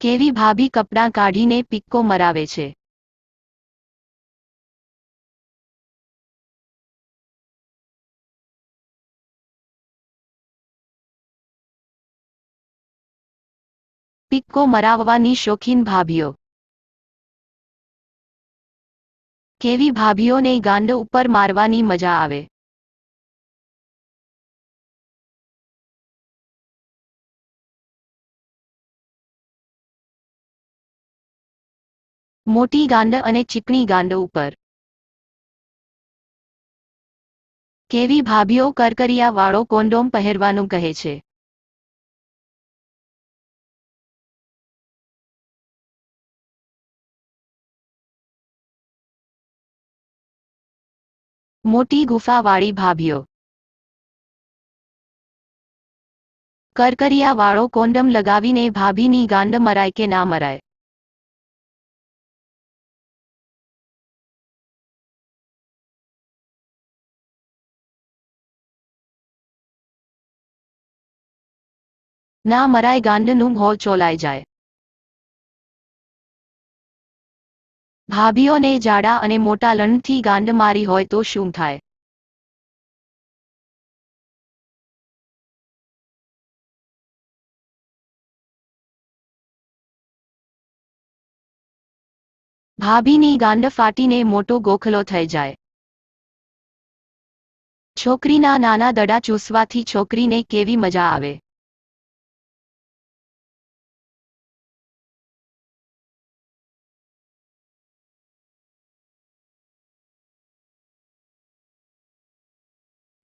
કેવી ભાભી કપડાં કાઢીને પિક્કો મરાવે છે. પિક્કો મરાવવાની શોખીન ભાભીઓ. કેવી ભાભીઓને ગાંડ ઉપર મારવાની મજા આવે. મોટી ગાંડ અને ચીકણી ગાંડ ઉપર. કેવી ભાભીઓ કરકરિયા વાળો કોન્ડોમ પહેરવાનું કહે છે. મોટી ગુફાવાળી ભાભીઓ. કરકરિયા વાળો કોન્ડમ લગાવીને ભાભીની ગાંડ મરાય કે ના મરાય. ના મરાય, ગાંડનું હોલ ચોલાઈ જાય. ભાભીઓને જાડા અને મોટા લણથી ગાંડ મારી હોય તો શું થાય? ભાભીની ગાંડ ફાટીને મોટો ગોખલો થઈ જાય. છોકરીના નાના દડા ચૂસવાથી છોકરીને કેવી મજા આવે.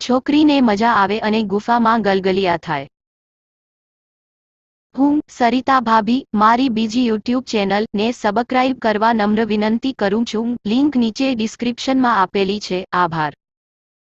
છોકરીને મજા આવે અને ગુફામાં ગલગલિયા થાય. હું સરિતા ભાભી મારી બીજી યુટ્યુબ ચેનલ ને સબસ્ક્રાઇબ કરવા નમ્ર વિનંતી કરું છું. લિંક નીચે ડિસ્ક્રિપ્શનમાં આપેલી છે. આભાર.